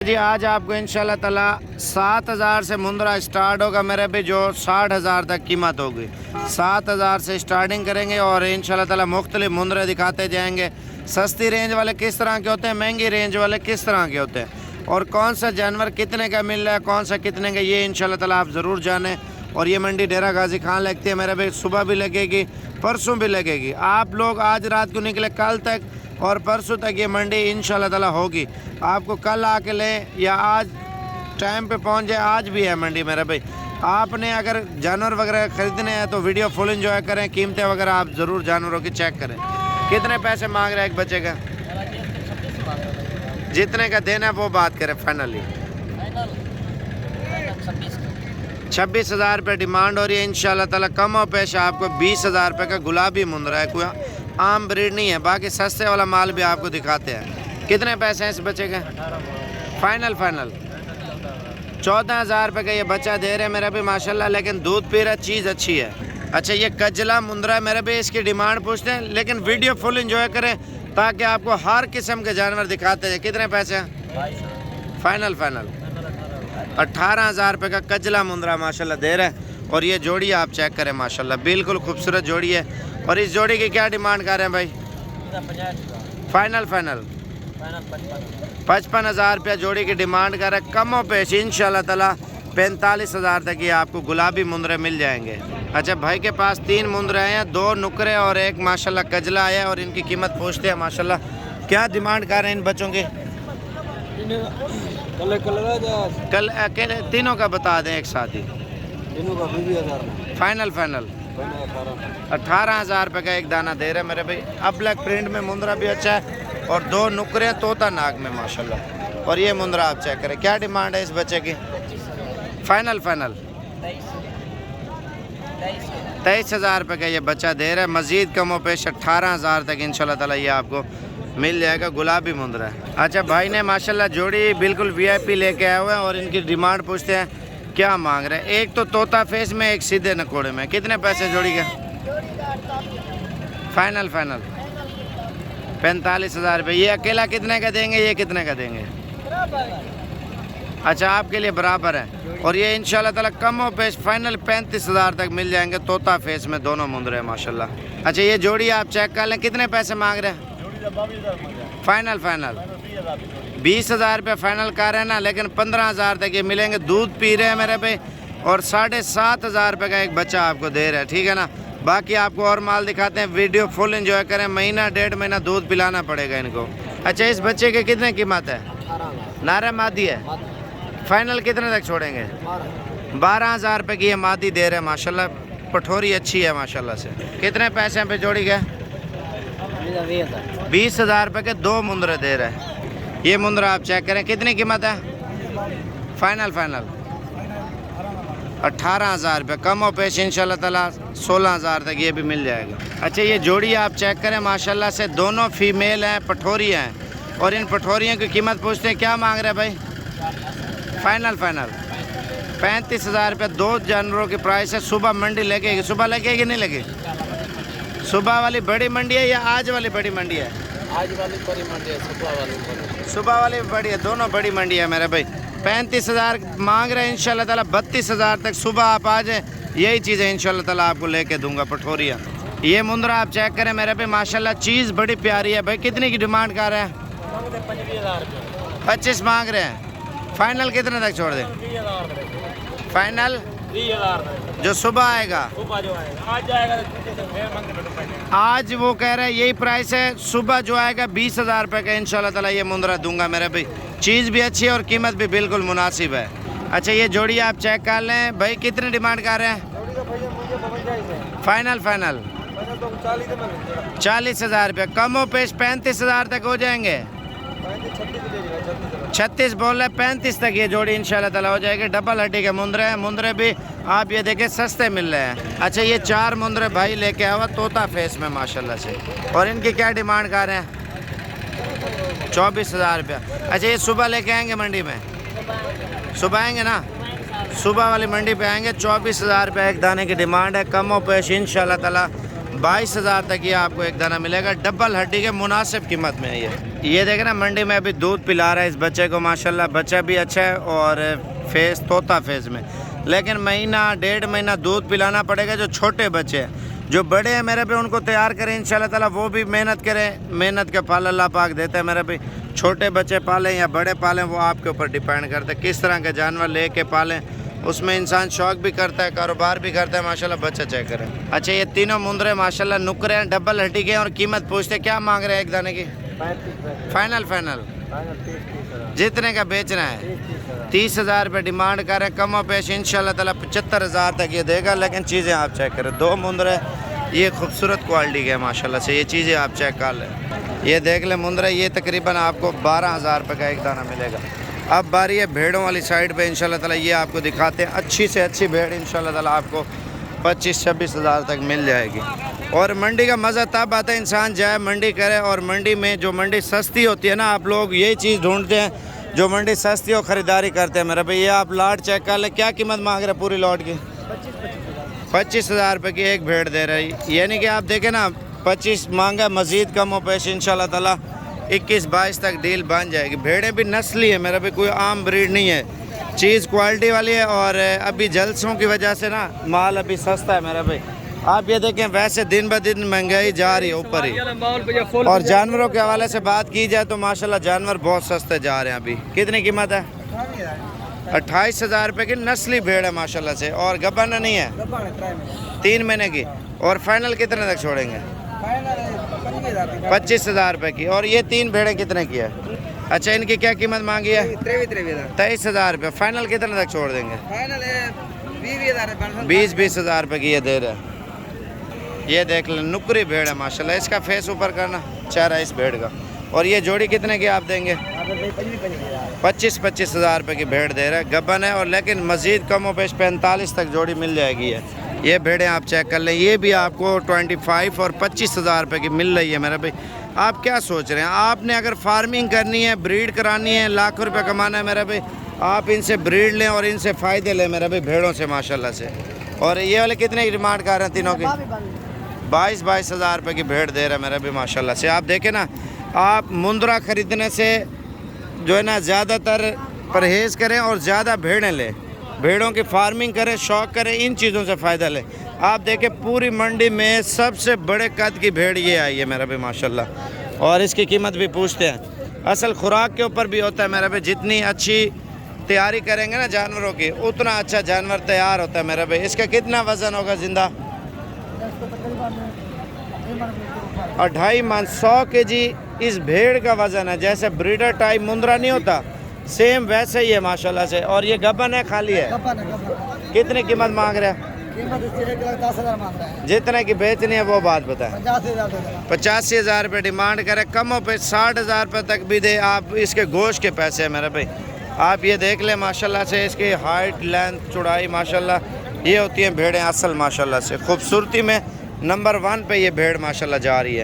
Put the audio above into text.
जी आज आपको इंशाल्लाह ताला 7,000 से मुंद्रा स्टार्ट होगा मेरे भी, जो 60,000 तक कीमत होगी। 7,000 से स्टार्टिंग करेंगे और इंशाल्लाह ताला मुख्तलिफ मुंद्रे दिखाते जाएंगे। सस्ती रेंज वाले किस तरह के होते हैं, महंगी रेंज वाले किस तरह के होते हैं, और कौन सा जानवर कितने का मिल रहा है, कौन सा कितने का, ये इंशाल्लाह ताला आप ज़रूर जानें। और ये मंडी डेरा गाजी खान लगती है मेरे भाई, सुबह भी लगेगी परसों भी लगेगी। आप लोग आज रात को निकले, कल तक और परसों तक ये मंडी इंशाल्लाह ताला होगी। आपको कल आके लें या आज टाइम पे पहुंच जाए, आज भी है मंडी मेरे भाई। आपने अगर जानवर वगैरह ख़रीदने हैं तो वीडियो फुल एंजॉय करें, कीमतें वगैरह आप ज़रूर जानवरों की चेक करें। कितने पैसे मांग रहे हैं एक बच्चे का? जितने का देना है वो बात करें फाइनली। 26,000 रुपये डिमांड हो रही है। इंशाल्लाह ताला कम और पेश आपको 20,000 रुपये का गुलाबी मुंद्रा है, कोई आम ब्रीड नहीं है। बाकी सस्ते वाला माल भी आपको दिखाते हैं। कितने पैसे हैं इस बच्चे के? फाइनल 14,000 रुपये का ये बच्चा दे रहे हैं मेरा भी माशाल्लाह, लेकिन दूध पी रहा, चीज़ अच्छी है। अच्छा ये कजला मुंद्रा है मेरे भी, इसकी डिमांड पूछते हैं, लेकिन वीडियो फुल एंजॉय करें ताकि आपको हर किस्म के जानवर दिखाते हैं। कितने पैसे हैं? फाइनल 18,000 रुपये का कजला मुंद्रा माशाल्लाह दे रहा है। और ये जोड़ी आप चेक करें माशाल्लाह, बिल्कुल खूबसूरत जोड़ी है। और इस जोड़ी की क्या डिमांड कर रहे हैं भाई? फाइनल 55,000 रुपया जोड़ी की डिमांड कर रहे हैं। कमो पेश इंशाल्लाह ताला 45,000 तक ये आपको गुलाबी मुंद्रे मिल जाएंगे। अच्छा भाई के पास 3 मुंद्रे हैं, 2 नुकरे और एक माशाल्लाह कजला है, और इनकी कीमत पूछते हैं माशाल्लाह। क्या डिमांड कर रहे हैं इन बच्चों की? कल अकेले तीनों का बता दें एक साथ ही। फाइनल 18,000 रुपये का एक दाना दे रहे हैं मेरे भाई। अब ब्लैक प्रिंट में मुंद्रा भी अच्छा है, और 2 नुकरे तोता नाग में माशाल्लाह। और ये मुंद्रा आप चेक करें। क्या डिमांड है इस बच्चे की? फाइनल 23,000 रुपये का ये बच्चा दे रहा है। मज़ीद कम और पेश 18,000 तक इंशाल्लाह ताला ये आपको मिल जाएगा। गुलाबी मुंद्रा है। अच्छा भाई ने माशाल्लाह जोड़ी बिल्कुल VIP लेके आए हुए हैं, और इनकी डिमांड पूछते हैं क्या मांग रहे हैं। एक तो तोता फेस में, एक सीधे नकोड़े में। कितने पैसे जोड़ी के? फाइनल 45,000 रुपये। ये अकेला कितने का देंगे, ये कितने का देंगे? अच्छा आपके लिए बराबर है। और ये इंशाल्लाह ताला कम और पेश फाइनल 35,000 तक मिल जाएंगे। तोता फेस में दोनों मुंद्रे हैं माशाल्लाह। अच्छा ये जोड़ी आप चेक कर लें, कितने पैसे मांग रहे हैं? फाइनल 20,000 रुपये फाइनल कर रहे हैं ना, लेकिन 15,000 तक ये मिलेंगे। दूध पी रहे हैं मेरे पे, और 7,500 रुपये का एक बच्चा आपको दे रहा है, ठीक है ना। बाकी आपको और माल दिखाते हैं, वीडियो फुल एंजॉय करें। महीना 1.5 महीना दूध पिलाना पड़ेगा इनको। अच्छा इस बच्चे की कितने कीमत है? नारा मादी है। फाइनल कितने तक छोड़ेंगे? 12,000 रुपये की ये मादी दे रहे हैं माशाल्लाह। पठोरी अच्छी है माशाल्लाह से। कितने पैसे पे जोड़ी के? 20,000 रुपये के 2 मुंद्रे दे रहे हैं। ये मुंद्रा आप चेक करें, कितनी कीमत है? फाइनल 18,000 रुपये। कम और पेश इंशाल्लाह ताला 16,000 तक ये भी मिल जाएगा। अच्छा ये जोड़ी आप चेक करें माशाल्लाह से, दोनों फीमेल हैं, पठोरी हैं, और इन पठोरियों की कीमत पूछते हैं क्या मांग रहे हैं भाई? फाइनल 35,000 रुपये। 2 जानवरों की प्राइस है। सुबह मंडी लगेगी, सुबह लगेगी नहीं लगेगी? सुबह वाली बड़ी मंडी है या आज वाली बड़ी मंडी है? आज वाली बड़ी मंडी है, सुबह वाली बड़ी है, दोनों बड़ी मंडी है मेरे भाई। 35,000 मांग रहे हैं। इंशाल्लाह ताला 32,000 तक सुबह आप आ जाए, यही चीज़ें इंशाल्लाह ताला आपको लेके दूंगा पठोरिया। ये मुंद्रा आप चेक करें मेरे भाई माशाल्लाह, चीज़ बड़ी प्यारी है भाई। कितने की डिमांड कर रहे हैं? 25 मांग रहे हैं। फाइनल कितने तक छोड़ दें? फाइनल जो सुबह आएगा, आज वो कह रहे हैं यही प्राइस है। सुबह जो आएगा 20,000 रुपये का इंशाल्लाह ताला ये मुंद्रा दूंगा मेरे भाई। चीज़ भी अच्छी है और कीमत भी बिल्कुल मुनासिब है। अच्छा ये जोड़ी आप चेक कर लें भाई, कितने डिमांड कर रहे हैं? फाइनल 40,000 रुपये। कम और पेश 35,000 तक हो जाएंगे। 36 बोल रहे, 35 तक ये जोड़ी इंशाल्लाह ताला हो जाएगी। डबल हड्डी के मुंद्रे हैं। मुंद्रे भी आप ये देखें सस्ते मिल रहे हैं। अच्छा ये 4 मुंद्रे भाई लेके आया हुआ तोता फेस में माशाल्लाह से, और इनकी क्या डिमांड कर रहे हैं? 24,000 रुपया। अच्छा ये सुबह लेके आएंगे मंडी में? सुबह आएंगे ना, सुबह वाली मंडी पे आएंगे। 24,000 रुपये एक दाने की डिमांड है। कम और पेश इंशाल्लाह ताला 22,000 तक ये आपको एक दाना मिलेगा। डबल हड्डी के मुनासिब कीमत में है ये देखें ना, मंडी में अभी दूध पिला रहा है इस बच्चे को माशाल्लाह। बच्चा भी अच्छा है और फेस तोता फेस में, लेकिन महीना 1.5 महीना दूध पिलाना पड़ेगा। जो छोटे बच्चे हैं, जो बड़े हैं मेरे पे, उनको तैयार करें इंशाल्लाह ताला, वो भी मेहनत करें। मेहनत का फल अल्लाह पाक देता है मेरे पे। छोटे बच्चे पालें या बड़े पालें, वो आपके ऊपर डिपेंड करता है किस तरह के जानवर लेके पालें। उसमें इंसान शौक भी करता है, कारोबार भी करता है माशाल्लाह। बच्चा चेक करें। अच्छा, ये तीनों मुंदरे माशाल्लाह नुकरे हैं, डबल हड्डी के हैं। और कीमत पूछते क्या मांग रहे हैं एक दाने की? फाइनल जितने का बेचना है 30,000 रुपये डिमांड कर रहे हैं। कम और पेश इंशाल्लाह ताला 75,000 तक ये देगा। लेकिन चीज़ें आप चेक करें, 2 मुंदरे ये खूबसूरत क्वालिटी के हैं माशाल्लाह से। ये चीज़ें आप चेक कर लें, ये देख लें मुंदरे। ये तकरीबन आपको 12,000 रुपये का एक दाना मिलेगा। अब बारी है भेड़ों वाली साइड पे इंशाल्लाह ताला, ये आपको दिखाते हैं। अच्छी से अच्छी भेड़ इंशाल्लाह ताला आपको 25-26,000 तक मिल जाएगी। और मंडी का मज़ा तब आता है इंसान जाए मंडी करे। और मंडी में जो मंडी सस्ती होती है ना, आप लोग यही चीज़ ढूंढते हैं, जो मंडी सस्ती हो ख़रीदारी करते हैं मेरे भाई। ये आप लाट चेक कर लें, क्या कीमत मांग रहे हैं पूरी लॉट की? 25,000 रुपये की एक भेड़ दे रही। यानी कि आप देखें ना, 25 मांगा, मज़ीद कम हो पेश इंशाल्लाह ताला 21-22 तक डील बन जाएगी। भेड़ें भी नस्ली है मेरा भाई, कोई आम ब्रीड नहीं है। चीज़ क्वालिटी वाली है। और अभी जलसों की वजह से ना माल अभी सस्ता है मेरा भाई। आप ये देखें, वैसे दिन ब दिन महंगाई जा रही है ऊपर ही। और जानवरों के हवाले से बात की जाए तो माशाल्लाह जानवर बहुत सस्ते जा रहे हैं। अभी कितनी कीमत है? 28,000 रुपये की नस्ली भेड़ है माशाल्लाह से। और गब्बन नहीं है, 3 महीने की। और फाइनल कितने तक छोड़ेंगे? 25,000 रुपये की। और ये 3 भेड़ें कितने की है? अच्छा, इनकी क्या कीमत मांगी है? 23,000 रुपये। फाइनल कितने तक छोड़ देंगे? 20-20,000 रुपये की ये दे रहे हैं। ये देख लें, नुकरी भेड़ है माशाल्लाह। इसका फेस ऊपर करना, चेहरा इस भेड़ का। और ये जोड़ी कितने की आप देंगे? 25,000 रुपये की भेड़ दे रहे हैं। गब्बन है। और लेकिन मज़ीद कम हो पेश 45 तक जोड़ी मिल जाएगी है। ये भेड़ें आप चेक कर लें, ये भी आपको 25 और 25,000 रुपये की मिल रही है मेरा भाई। आप क्या सोच रहे हैं? आपने अगर फार्मिंग करनी है, ब्रीड करानी है, लाखों रुपये कमाना है मेरा भाई, आप इनसे ब्रीड लें और इनसे फ़ायदे लें मेरा भाई, भेड़ों से माशाल्लाह से। और ये वाले कितने की डिमांड कर रहे हैं तीनों की? 22,000 रुपये की भेड़ दे रहा है मेरा भी माशाल्लाह से। आप देखें ना, आप मुंदरा ख़रीदने से जो है ना ज़्यादातर परहेज़ करें और ज़्यादा भेड़ें लें। भेड़ों की फार्मिंग करें, शौक़ करें, इन चीज़ों से फ़ायदा लें। आप देखें पूरी मंडी में सबसे बड़े कद की भेड़ ये आई है मेरा भी माशाल्लाह। और इसकी कीमत भी पूछते हैं। असल खुराक के ऊपर भी होता है मेरा भी। जितनी अच्छी तैयारी करेंगे ना जानवरों की, उतना अच्छा जानवर तैयार होता है मेरा भाई। इसका कितना वज़न होगा ज़िंदा? 2.5 मन, 100 kg इस भेड़ का वज़न है। जैसे ब्रीडर टाइप मुंदरा नहीं होता, सेम वैसे ही है माशाल्लाह से। और ये गब्बन है, खाली है। कितनी कीमत मांग रहे हैं? 10,000 मांग रहे हैं। जितने की बेचनी है वो बात बताएं। 85,000 रुपये डिमांड करें। कम हो पे 60,000 रुपये तक भी दे। आप इसके गोश्त के पैसे हैं मेरे भाई। आप ये देख लें माशाल्लाह से, इसकी हाइट, लेंथ, चौड़ाई माशाल्लाह ये होती हैं भेड़ें असल माशाल्लाह से। खूबसूरती में नंबर 1 पे ये भेड़ माशाल्लाह जा रही है।